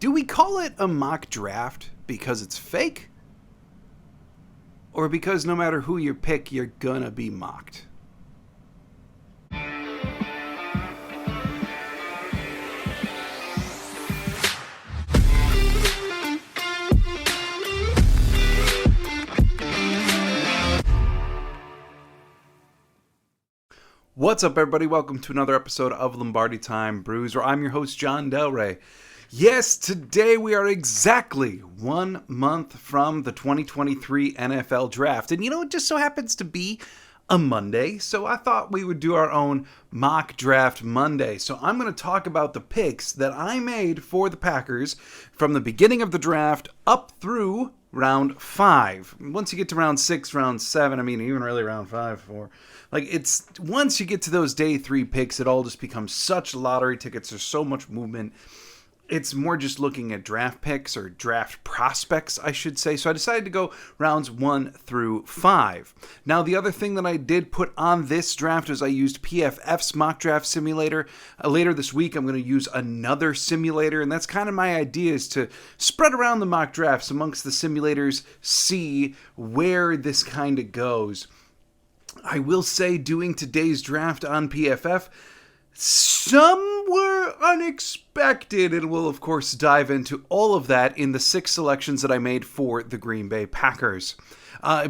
Do we call it a mock draft because it's fake? Or because no matter who you pick, you're gonna be mocked? What's up, everybody? Welcome to another episode of Lombardi Time Brews, where I'm your host, John Del Rey. Yes, today we are exactly 1 month from the 2023 NFL Draft. And it just so happens to be a Monday, so I thought we would do our own mock draft Monday. So I'm going to talk about the picks that I made for the Packers from the beginning of the draft up through round 5. Once you get to round 6, round 7, even really round 5, 4. It's once you get to those day 3 picks, it all just becomes such lottery tickets. There's so much movement. It's more just looking at draft picks or draft prospects, I should say. So I decided to go rounds 1 through 5. Now, the other thing that I did put on this draft is I used PFF's mock draft simulator. Later this week, I'm going to use another simulator, and that's kind of my idea, is to spread around the mock drafts amongst the simulators, see where this kind of goes. I will say, doing today's draft on PFF, some were unexpected, and we'll of course dive into all of that in the 6 selections that I made for the Green Bay Packers.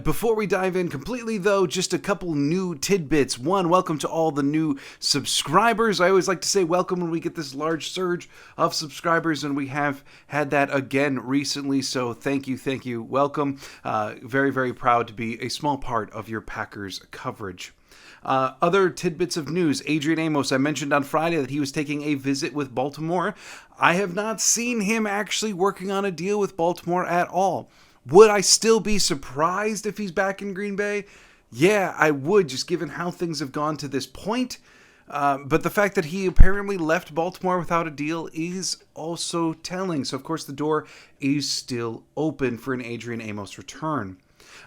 Before we dive in completely, though, just a couple new tidbits. One, welcome to all the new subscribers. I always like to say welcome when we get this large surge of subscribers, and we have had that again recently, so thank you, welcome. Very, very proud to be a small part of your Packers coverage. Other tidbits of news. Adrian Amos, I mentioned on Friday that he was taking a visit with Baltimore. I have not seen him actually working on a deal with Baltimore at all. Would I still be surprised if he's back in Green Bay? Yeah, I would, just given how things have gone to this point. But the fact that he apparently left Baltimore without a deal is also telling. So, of course, the door is still open for an Adrian Amos return.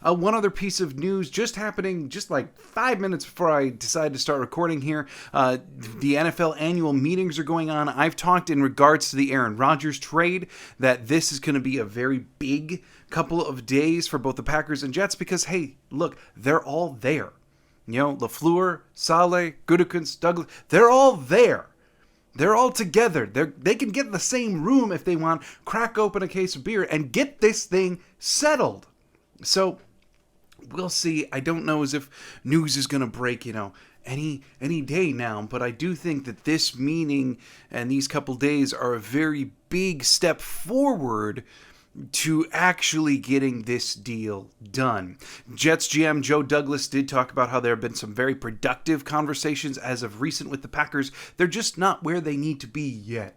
One other piece of news just happening just like 5 minutes before I decided to start recording here. The NFL annual meetings are going on. I've talked in regards to the Aaron Rodgers trade that this is going to be a very big couple of days for both the Packers and Jets because, hey, look, they're all there. LaFleur, Saleh, Gutekunst, Douglas, they're all there. They're all together. They can get in the same room if they want, crack open a case of beer, and get this thing settled. So we'll see. I don't know as if news is going to break, any day now, but I do think that this meeting and these couple days are a very big step forward to actually getting this deal done. Jets GM Joe Douglas did talk about how there have been some very productive conversations as of recent with the Packers. They're just not where they need to be yet.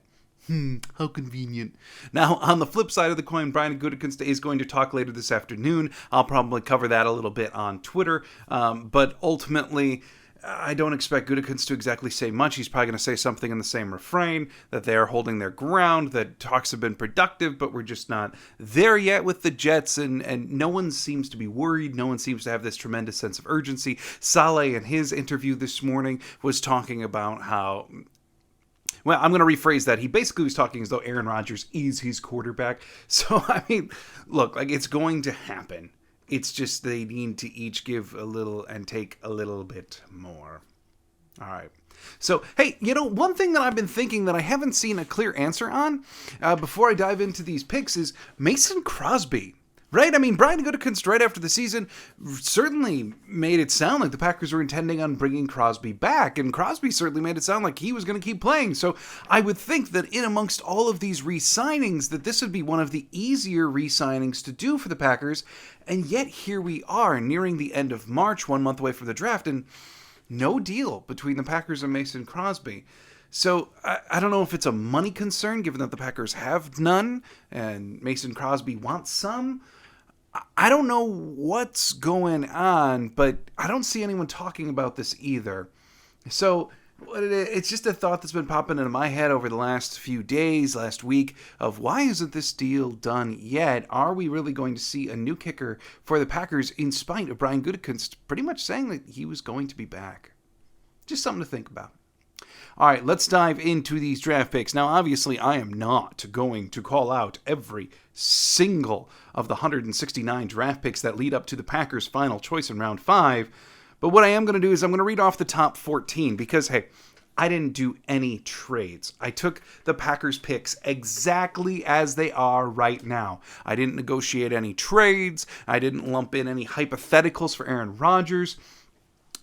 How convenient. Now, on the flip side of the coin, Brian Gutekunst is going to talk later this afternoon. I'll probably cover that a little bit on Twitter. But ultimately, I don't expect Gutekunst to exactly say much. He's probably going to say something in the same refrain, that they are holding their ground, that talks have been productive, but we're just not there yet with the Jets, and no one seems to be worried. No one seems to have this tremendous sense of urgency. Saleh, in his interview this morning, was talking about how... Well, I'm going to rephrase that. He basically was talking as though Aaron Rodgers is his quarterback. So, look, it's going to happen. It's just they need to each give a little and take a little bit more. All right. So, hey, one thing that I've been thinking that I haven't seen a clear answer on before I dive into these picks is Mason Crosby. Right? Brian Gutekunst, right after the season, certainly made it sound like the Packers were intending on bringing Crosby back, and Crosby certainly made it sound like he was going to keep playing. So I would think that in amongst all of these re-signings, that this would be one of the easier re-signings to do for the Packers, and yet here we are, nearing the end of March, 1 month away from the draft, and no deal between the Packers and Mason Crosby. So, I don't know if it's a money concern, given that the Packers have none, and Mason Crosby wants some. I don't know what's going on, but I don't see anyone talking about this either. So, it's just a thought that's been popping into my head over the last few days, last week, of why isn't this deal done yet? Are we really going to see a new kicker for the Packers in spite of Brian Gutekunst pretty much saying that he was going to be back? Just something to think about. All right, let's dive into these draft picks. Now, obviously, I am not going to call out every single of the 169 draft picks that lead up to the Packers' final choice in round 5. But what I am going to do is I'm going to read off the top 14 because, hey, I didn't do any trades. I took the Packers picks exactly as they are right now. I didn't negotiate any trades. I didn't lump in any hypotheticals for Aaron Rodgers.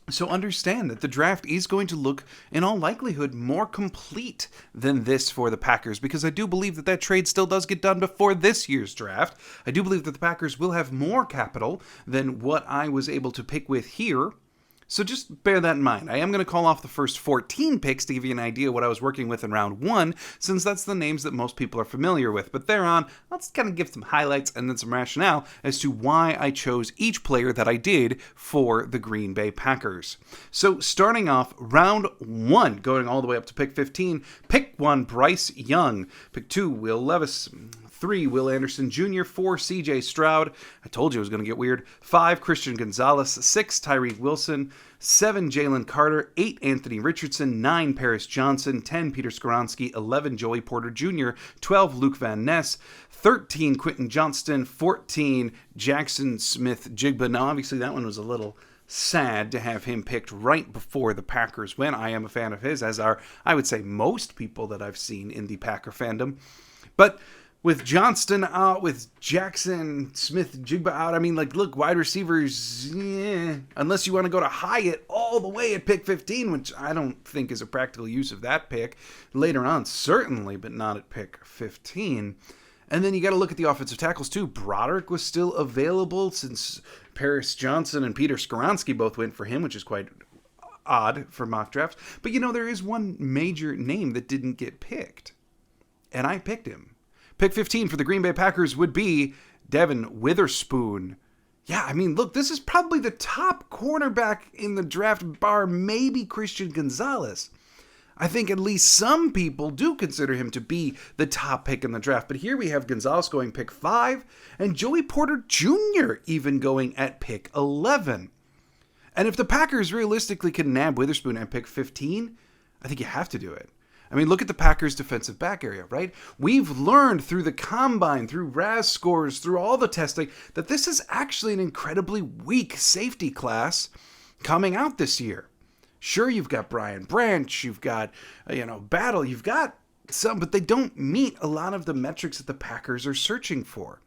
So understand that the draft is going to look, in all likelihood, more complete than this for the Packers, because I do believe that trade still does get done before this year's draft. I do believe that the Packers will have more capital than what I was able to pick with here. So just bear that in mind. I am going to call off the first 14 picks to give you an idea what I was working with in round 1, since that's the names that most people are familiar with. But thereon, let's kind of give some highlights and then some rationale as to why I chose each player that I did for the Green Bay Packers. So starting off, round 1, going all the way up to pick 15, pick 1, Bryce Young. Pick 2, Will Levis. 3, Will Anderson Jr. 4, C.J. Stroud. I told you it was going to get weird. 5, Christian Gonzalez. 6, Tyreek Wilson. 7, Jalen Carter. 8, Anthony Richardson. 9, Paris Johnson. 10, Peter Skoronski. 11, Joey Porter Jr. 12, Luke Van Ness. 13, Quentin Johnston. 14, Jackson Smith-Jigba. Now, obviously, that one was a little sad to have him picked right before the Packers went. I am a fan of his, as are, I would say, most people that I've seen in the Packer fandom. But with Johnston out, with Jackson Smith-Jigba out, I mean, like, look, wide receivers, unless you want to go to Hyatt all the way at pick 15, which I don't think is a practical use of that pick. Later on, certainly, but not at pick 15. And then you got to look at the offensive tackles, too. Broderick was still available since Paris Johnson and Peter Skoronski both went for him, which is quite odd for mock drafts. But, there is one major name that didn't get picked, and I picked him. Pick 15 for the Green Bay Packers would be Devin Witherspoon. Yeah, I mean, look, this is probably the top cornerback in the draft, bar maybe Christian Gonzalez. I think at least some people do consider him to be the top pick in the draft. But here we have Gonzalez going pick 5 and Joey Porter Jr. even going at pick 11. And if the Packers realistically can nab Witherspoon at pick 15, I think you have to do it. I mean, look at the Packers' defensive back area, right? We've learned through the combine, through RAS scores, through all the testing, that this is actually an incredibly weak safety class coming out this year. Sure, you've got Brian Branch, you've got, Battle, you've got some, but they don't meet a lot of the metrics that the Packers are searching for.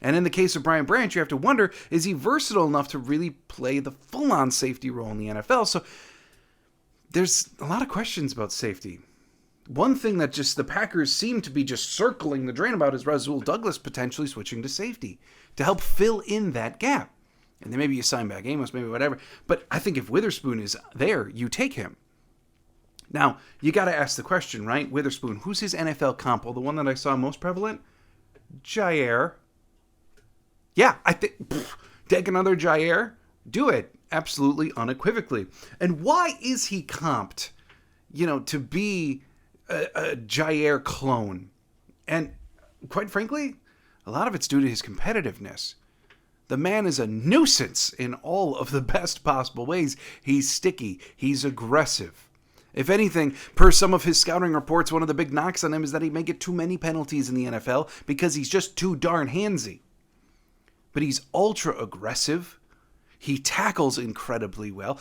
And in the case of Brian Branch, you have to wonder, is he versatile enough to really play the full-on safety role in the NFL? So there's a lot of questions about safety. One thing that just the Packers seem to be just circling the drain about is Rasul Douglas potentially switching to safety to help fill in that gap. And then maybe you sign back Amos, maybe whatever. But I think if Witherspoon is there, you take him. Now, you got to ask the question, right? Witherspoon, who's his NFL comp? Well, the one that I saw most prevalent? Jair. Yeah, I think, take another Jair. Do it. Absolutely, unequivocally. And why is he comped, to be a Jair clone? And quite frankly, a lot of it's due to his competitiveness. The man is a nuisance in all of the best possible ways. He's sticky. He's aggressive. If anything, per some of his scouting reports, one of the big knocks on him is that he may get too many penalties in the NFL because he's just too darn handsy. But he's ultra aggressive. He tackles incredibly well.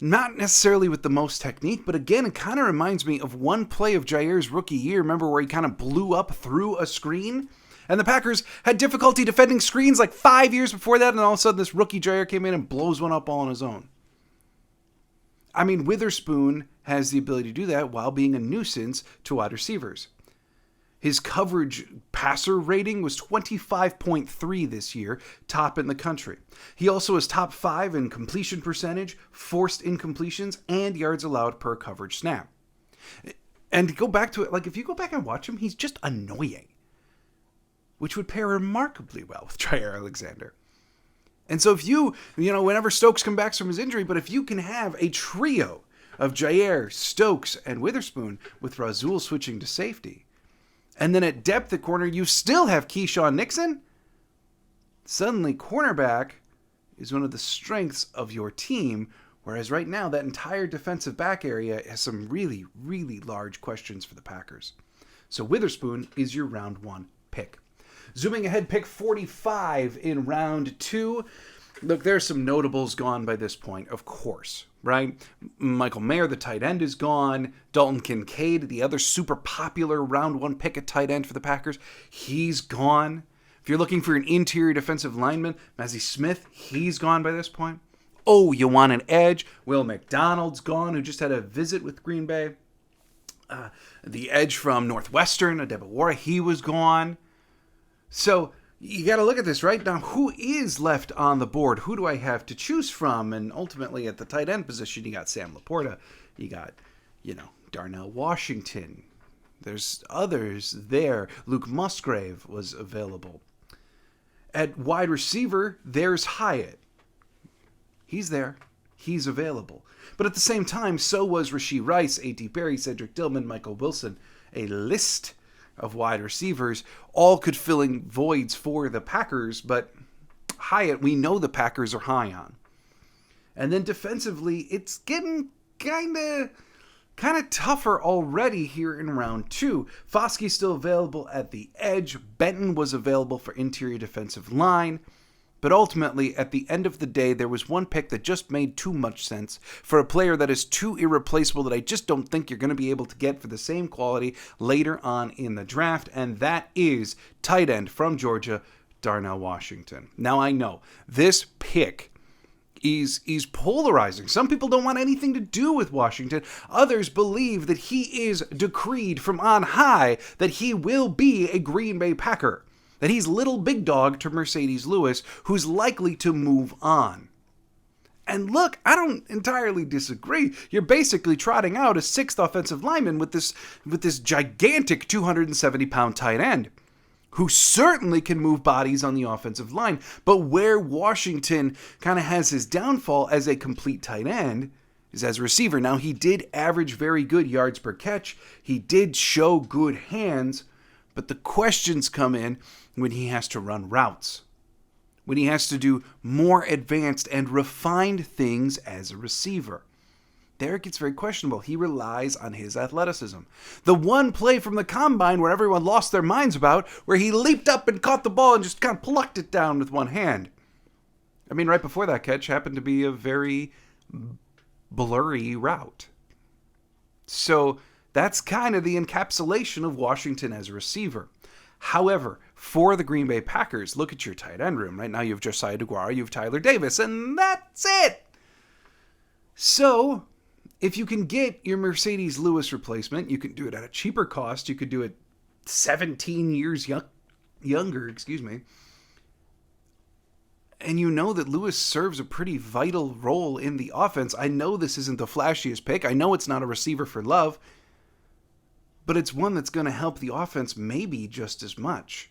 Not necessarily with the most technique, but again, it kind of reminds me of one play of Jair's rookie year. Remember where he kind of blew up through a screen? And the Packers had difficulty defending screens like 5 years before that, and all of a sudden this rookie Jair came in and blows one up all on his own. I mean, Witherspoon has the ability to do that while being a nuisance to wide receivers. His coverage passer rating was 25.3 this year, top in the country. He also is top 5 in completion percentage, forced incompletions, and yards allowed per coverage snap. And to go back to it, if you go back and watch him, he's just annoying, which would pair remarkably well with Jair Alexander. And so if whenever Stokes comes back from his injury, but if you can have a trio of Jair, Stokes, and Witherspoon with Rasul switching to safety, and then at depth at corner, you still have Keyshawn Nixon, suddenly cornerback is one of the strengths of your team, Whereas right now, that entire defensive back area has some really, really large questions for the Packers. So Witherspoon is your round 1 pick. Zooming ahead, pick 45 in round 2. Look, there's some notables gone by this point, of course, right? Michael Mayer, the tight end, is gone. Dalton Kincaid, the other super popular round 1 pick at tight end for the Packers, he's gone. If you're looking for an interior defensive lineman, Mazi Smith, he's gone by this point. Oh, you want an edge? Will McDonald's gone, who just had a visit with Green Bay. The edge from Northwestern, Adebawara, he was gone. So you got to look at this, right? Now, who is left on the board? Who do I have to choose from? And ultimately, at the tight end position, you got Sam Laporta. You got, Darnell Washington. There's others there. Luke Musgrave was available. At wide receiver, there's Hyatt. He's there. He's available. But at the same time, so was Rashee Rice, A.T. Perry, Cedric Dillman, Michael Wilson. A list of wide receivers, all could fill in voids for the Packers, but Hyatt, we know the Packers are high on. And then defensively, it's getting kind of tougher already here in round 2. Foskey's still available at the edge. Benton was available for interior defensive line. But ultimately, at the end of the day, there was one pick that just made too much sense for a player that is too irreplaceable that I just don't think you're going to be able to get for the same quality later on in the draft, and that is tight end from Georgia, Darnell Washington. Now, I know this pick is polarizing. Some people don't want anything to do with Washington. Others believe that he is decreed from on high that he will be a Green Bay Packer. That he's little big dog to Mercedes Lewis, who's likely to move on. And look, I don't entirely disagree. You're basically trotting out a 6th offensive lineman with this gigantic 270-pound tight end, who certainly can move bodies on the offensive line. But where Washington kind of has his downfall as a complete tight end is as a receiver. Now, he did average very good yards per catch. He did show good hands. But the questions come in when he has to run routes, when he has to do more advanced and refined things as a receiver. There it gets very questionable. He relies on his athleticism. The one play from the combine where everyone lost their minds about, where he leaped up and caught the ball and just kind of plucked it down with one hand. I mean, right before that catch happened to be a very blurry route. So that's kind of the encapsulation of Washington as a receiver. However, for the Green Bay Packers, look at your tight end room. Right now you have Josiah DeGuara, you have Tyler Davis, and that's it. So, if you can get your Mercedes Lewis replacement, you can do it at a cheaper cost. You could do it 17 years younger, and you know that Lewis serves a pretty vital role in the offense. I know this isn't the flashiest pick. I know it's not a receiver for love. But it's one that's going to help the offense maybe just as much.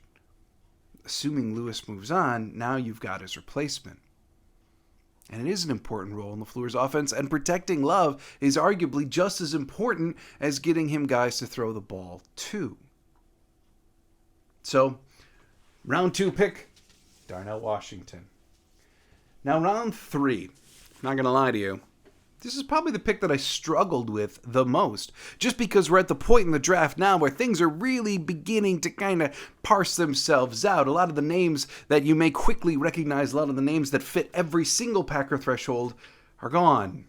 Assuming Lewis moves on, now you've got his replacement. And it is an important role in LaFleur's offense, and protecting Love is arguably just as important as getting him guys to throw the ball too. So, round 2 pick, Darnell Washington. Now, round 3, not going to lie to you, this is probably the pick that I struggled with the most, just because we're at the point in the draft now where things are really beginning to kind of parse themselves out. A lot of the names that you may quickly recognize, a lot of the names that fit every single Packer threshold are gone.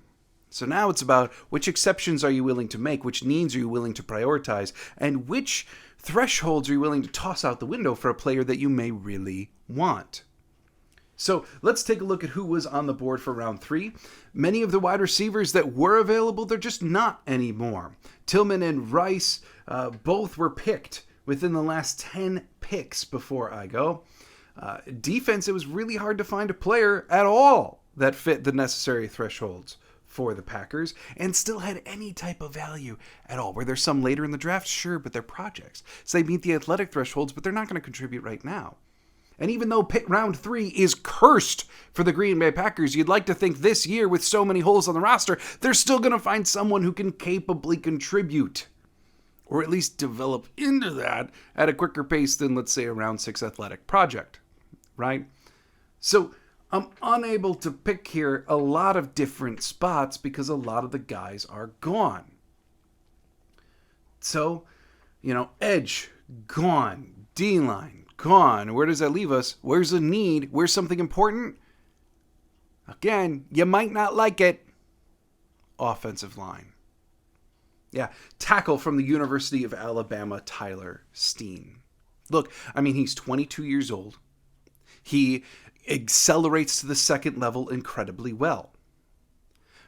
So now it's about which exceptions are you willing to make, which needs are you willing to prioritize, and which thresholds are you willing to toss out the window for a player that you may really want. So let's take a look at who was on the board for round 3. Many of the wide receivers that were available, they're just not anymore. Tillman and Rice both were picked within the last 10 picks before I go. Defense, it was really hard to find a player at all that fit the necessary thresholds for the Packers and still had any type of value at all. Were there some later in the draft? Sure, but they're projects. So they meet the athletic thresholds, but they're not going to contribute right now. And even though round 3 is cursed for the Green Bay Packers, you'd like to think this year, with so many holes on the roster, they're still going to find someone who can capably contribute, or at least develop into that at a quicker pace than, let's say, a round 6 athletic project, right? So I'm unable to pick here a lot of different spots because a lot of the guys are gone. So, edge, gone. D-line, gone. Where does that leave us? Where's a need? Where's something important? Again, you might not like it. Offensive line. Yeah, tackle from the University of Alabama, Tyler Steen. Look, he's 22 years old. He accelerates to the second level incredibly well.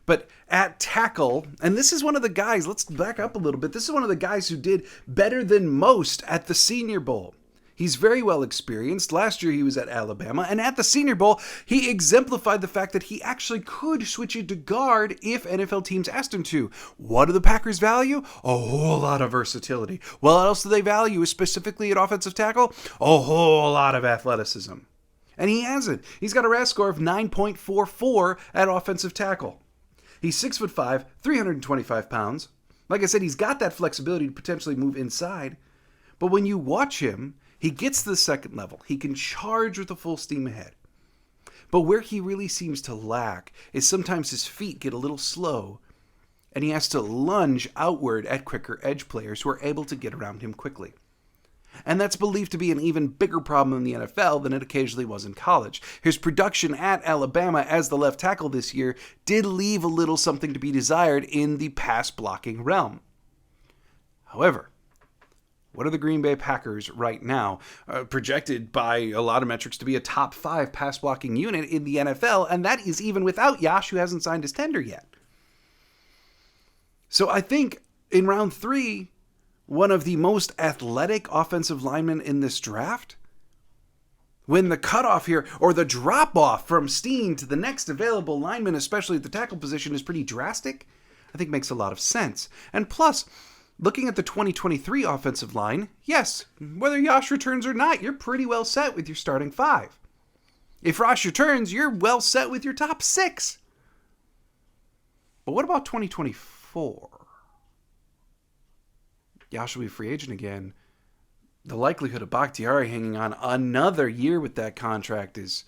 But at tackle, and this is one of the guys, let's back up a little bit. This is one of the guys who did better than most at the Senior Bowl. He's very well experienced. Last year he was at Alabama, and at the Senior Bowl, he exemplified the fact that he actually could switch into guard if NFL teams asked him to. What do the Packers value? A whole lot of versatility. What else do they value specifically at offensive tackle? A whole lot of athleticism. And he has it. He's got a RAS score of 9.44 at offensive tackle. He's 6'5", 325 pounds. Like I said, he's got that flexibility to potentially move inside. But when you watch him, he gets to the second level. He can charge with a full steam ahead. But where he really seems to lack is sometimes his feet get a little slow, and he has to lunge outward at quicker edge players who are able to get around him quickly. And that's believed to be an even bigger problem in the NFL than it occasionally was in college. His production at Alabama as the left tackle this year did leave a little something to be desired in the pass blocking realm. However, what are the Green Bay Packers right now? Projected by a lot of metrics to be a top 5 pass blocking unit in the NFL, and that is even without Yash, who hasn't signed his tender yet. So I think in round 3, one of the most athletic offensive linemen in this draft, when the cutoff here, or the drop-off from Steen to the next available lineman, especially at the tackle position, is pretty drastic, I think makes a lot of sense. And plus, looking at the 2023 offensive line, yes, whether Yash returns or not, you're pretty well set with your starting 5. If Rosh returns, you're well set with your top 6. But what about 2024? Yash will be a free agent again. The likelihood of Bakhtiari hanging on another year with that contract is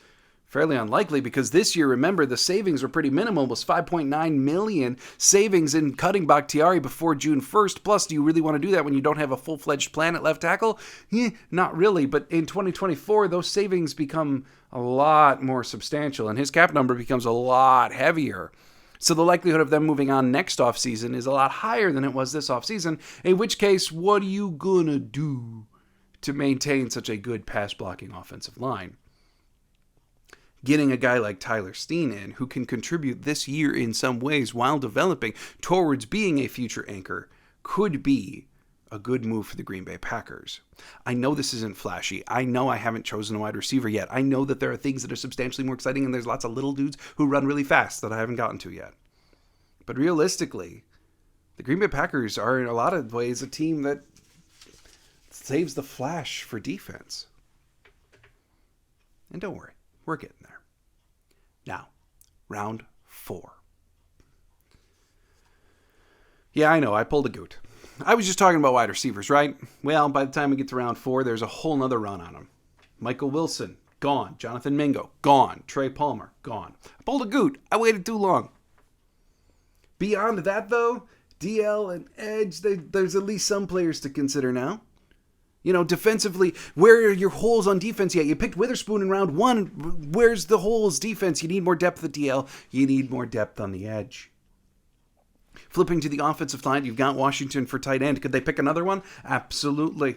fairly unlikely, because this year, remember, the savings were pretty minimal. It was $5.9 million savings in cutting Bakhtiari before June 1st. Plus, do you really want to do that when you don't have a full-fledged plan at left tackle? Not really. But in 2024, those savings become a lot more substantial, and his cap number becomes a lot heavier. So the likelihood of them moving on next offseason is a lot higher than it was this offseason, in which case, what are you going to do to maintain such a good pass-blocking offensive line? Getting a guy like Tyler Steen in, who can contribute this year in some ways while developing towards being a future anchor, could be a good move for the Green Bay Packers. I know this isn't flashy. I know I haven't chosen a wide receiver yet. I know that there are things that are substantially more exciting, and there's lots of little dudes who run really fast that I haven't gotten to yet. But realistically, the Green Bay Packers are in a lot of ways a team that saves the flash for defense. And don't worry, we're getting there. Now, round 4. Yeah, I know, I pulled a goot. I was just talking about wide receivers, right? Well, by the time we get to round 4, there's a whole nother run on them. Michael Wilson, gone. Jonathan Mingo, gone. Trey Palmer, gone. I pulled a goot. I waited too long. Beyond that, though, DL and edge, there's at least some players to consider now. Defensively, where are your holes on defense yet? You picked Witherspoon in round 1. Where's the holes defense? You need more depth at DL. You need more depth on the edge. Flipping to the offensive line, you've got Washington for tight end. Could they pick another one? Absolutely.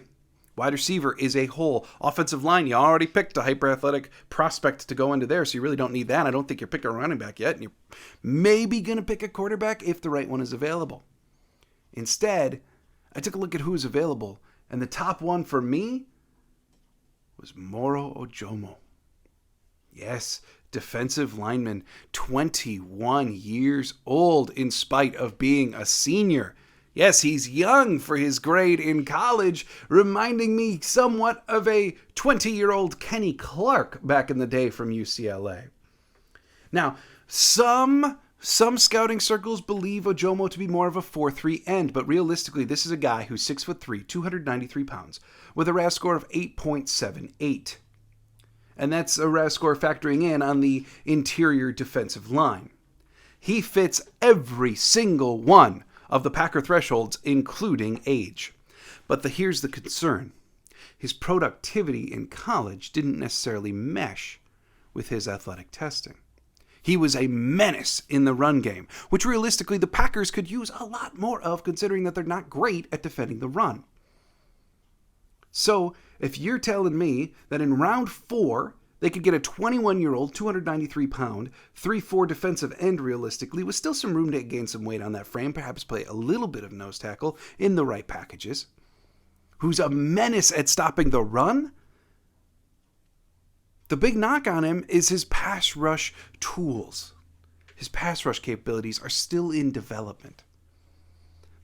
Wide receiver is a hole. Offensive line, you already picked a hyper-athletic prospect to go into there, so you really don't need that. I don't think you're picking a running back yet. And you're maybe going to pick a quarterback if the right one is available. Instead, I took a look at who is available, and the top one for me was Moro Ojomo. Yes, defensive lineman, 21 years old in spite of being a senior. Yes, he's young for his grade in college, reminding me somewhat of a 20-year-old Kenny Clark back in the day from UCLA. Now, some scouting circles believe Ojomo to be more of a 4-3 end, but realistically, this is a guy who's 6'3", 293 pounds, with a RAS score of 8.78. and that's a RAS score factoring in on the interior defensive line. He fits every single one of the Packer thresholds, including age. But here's the concern. His productivity in college didn't necessarily mesh with his athletic testing. He was a menace in the run game, which realistically the Packers could use a lot more of, considering that they're not great at defending the run. So, if you're telling me that in round 4, they could get a 21-year-old, 293-pound, 3-4 defensive end realistically, with still some room to gain some weight on that frame, perhaps play a little bit of nose tackle in the right packages, who's a menace at stopping the run, the big knock on him is his pass rush tools. His pass rush capabilities are still in development.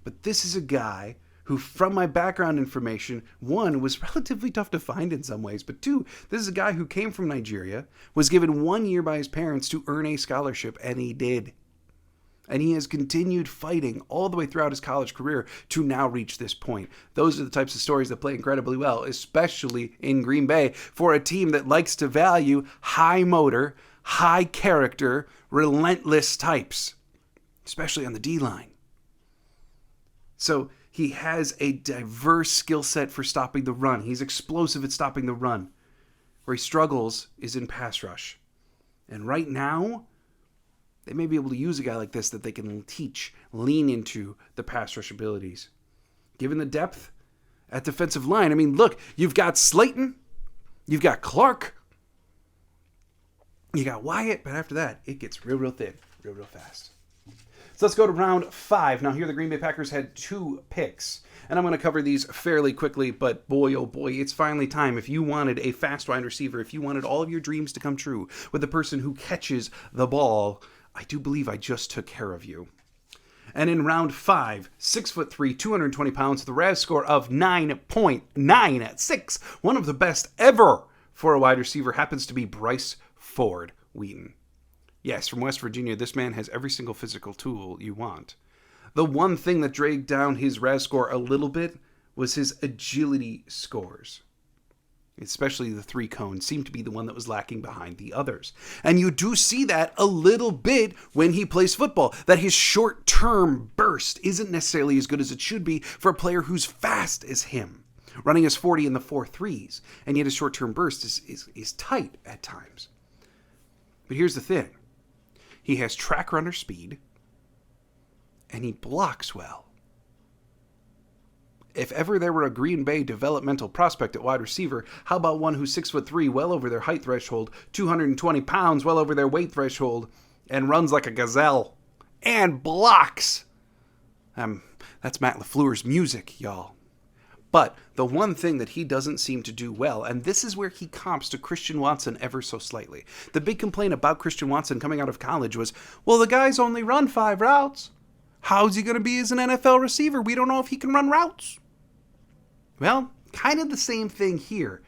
But this is a guy who, from my background information, 1, was relatively tough to find in some ways, but 2, this is a guy who came from Nigeria, was given 1 year by his parents to earn a scholarship, and he did. And he has continued fighting all the way throughout his college career to now reach this point. Those are the types of stories that play incredibly well, especially in Green Bay, for a team that likes to value high motor, high character, relentless types, especially on the D-line. So he has a diverse skill set for stopping the run. He's explosive at stopping the run. Where he struggles is in pass rush. And right now, they may be able to use a guy like this that they can lean into the pass rush abilities. Given the depth at defensive line, I mean, look, you've got Slayton, you've got Clark, you got Wyatt, but after that, it gets real thin, real fast. So let's go to round 5. Now here the Green Bay Packers had 2 picks, and I'm going to cover these fairly quickly, but boy, oh boy, it's finally time. If you wanted a fast wide receiver, if you wanted all of your dreams to come true with the person who catches the ball, I do believe I just took care of you. And in round 5, 6'3", 220 pounds, the RAS score of 9.96, one of the best ever for a wide receiver, happens to be Bryce Ford Wheaton. Yes, from West Virginia, this man has every single physical tool you want. The one thing that dragged down his RAS score a little bit was his agility scores. Especially the 3-cone seemed to be the one that was lacking behind the others. And you do see that a little bit when he plays football, that his short-term burst isn't necessarily as good as it should be for a player who's fast as him, running his 40 in the 4.3s, and yet his short-term burst is tight at times. But here's the thing. He has track runner speed, and he blocks well. If ever there were a Green Bay developmental prospect at wide receiver, how about one who's 6'3", well over their height threshold, 220 pounds, well over their weight threshold, and runs like a gazelle, and blocks? That's Matt LaFleur's music, y'all. But the one thing that he doesn't seem to do well, and this is where he comps to Christian Watson ever so slightly. The big complaint about Christian Watson coming out of college was, well, the guy's only run 5 routes. How's he going to be as an NFL receiver? We don't know if he can run routes. Well, kind of the same thing here.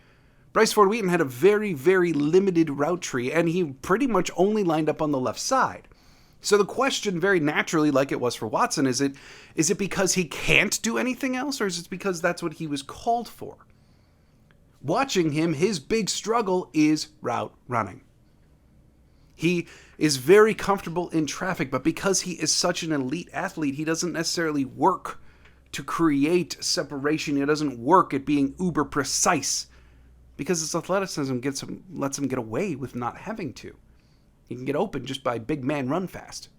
Bryce Ford Wheaton had a very, very limited route tree, and he pretty much only lined up on the left side. So the question, very naturally, like it was for Watson, is it because he can't do anything else, or is it because that's what he was called for? Watching him, his big struggle is route running. He is very comfortable in traffic, but because he is such an elite athlete, he doesn't necessarily work to create separation. He doesn't work at being uber precise because his athleticism lets him get away with not having to. He can get open just by big man run fast.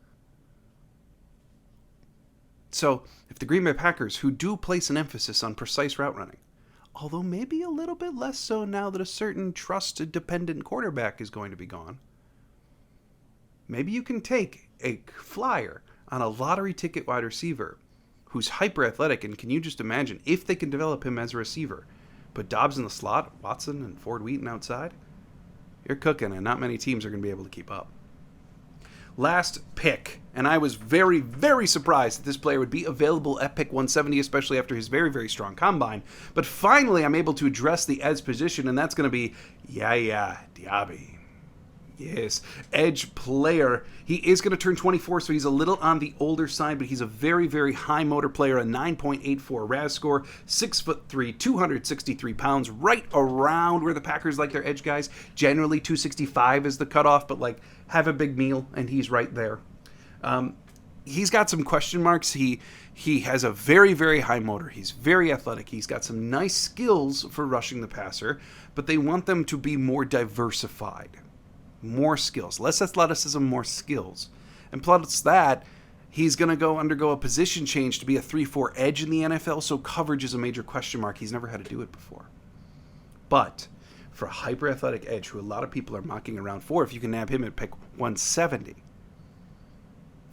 So if the Green Bay Packers, who do place an emphasis on precise route running, although maybe a little bit less so now that a certain trusted dependent quarterback is going to be gone, maybe you can take a flyer on a lottery ticket wide receiver who's hyper-athletic, and can you just imagine if they can develop him as a receiver, put Dobbs in the slot, Watson and Ford Wheaton outside, you're cooking, and not many teams are going to be able to keep up. Last pick, and I was very, very surprised that this player would be available at pick 170, especially after his very, very strong combine, but finally I'm able to address the edge position, and that's going to be Yaya Diaby. Yes, edge player. He is going to turn 24, so he's a little on the older side, but he's a very, very high motor player, a 9.84 RAS score, 6'3", 263 pounds, right around where the Packers like their edge guys. Generally, 265 is the cutoff, but like have a big meal, and he's right there. He's got some question marks. He has a very, very high motor. He's very athletic. He's got some nice skills for rushing the passer, but they want them to be more diversified. More skills. Less athleticism, more skills. And plus that, he's going to undergo a position change to be a 3-4 edge in the NFL, so coverage is a major question mark. He's never had to do it before. But for a hyper-athletic edge, who a lot of people are mocking around for, if you can nab him at pick 170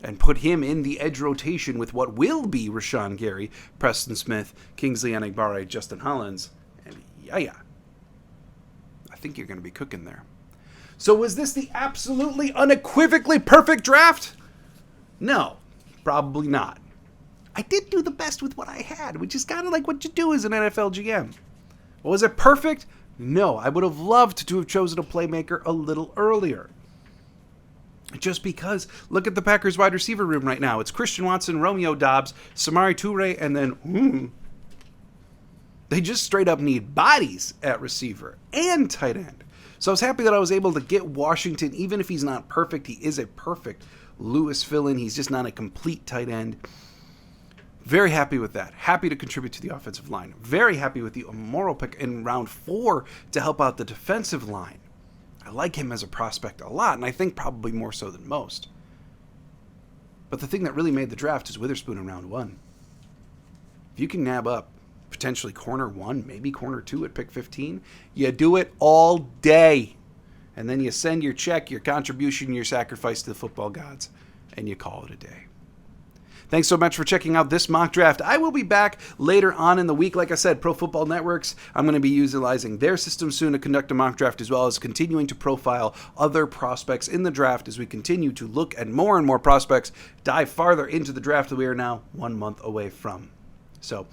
and put him in the edge rotation with what will be Rashawn Gary, Preston Smith, Kingsley Enagbare, Justin Hollins, and I think you're going to be cooking there. So was this the absolutely unequivocally perfect draft? No, probably not. I did do the best with what I had, which is kind of like what you do as an NFL GM. Was it perfect? No, I would have loved to have chosen a playmaker a little earlier. Just because, look at the Packers wide receiver room right now. It's Christian Watson, Romeo Doubs, Samori Toure, and then, they just straight up need bodies at receiver and tight end. So I was happy that I was able to get Washington, even if he's not perfect. He is a perfect Lewis fill-in. He's just not a complete tight end. Very happy with that. Happy to contribute to the offensive line. Very happy with the moral pick in round 4 to help out the defensive line. I like him as a prospect a lot, and I think probably more so than most. But the thing that really made the draft is Witherspoon in round 1. If you can nab up potentially corner 1, maybe corner 2 at pick 15, you do it all day. And then you send your check, your contribution, your sacrifice to the football gods, and you call it a day. Thanks so much for checking out this mock draft. I will be back later on in the week. Like I said, Pro Football Networks, I'm going to be utilizing their system soon to conduct a mock draft, as well as continuing to profile other prospects in the draft as we continue to look at more and more prospects, dive farther into the draft that we are now 1 month away from. So,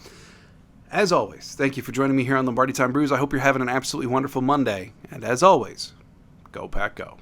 as always, thank you for joining me here on Lombardi Time Brews. I hope you're having an absolutely wonderful Monday. And as always, go Pack Go.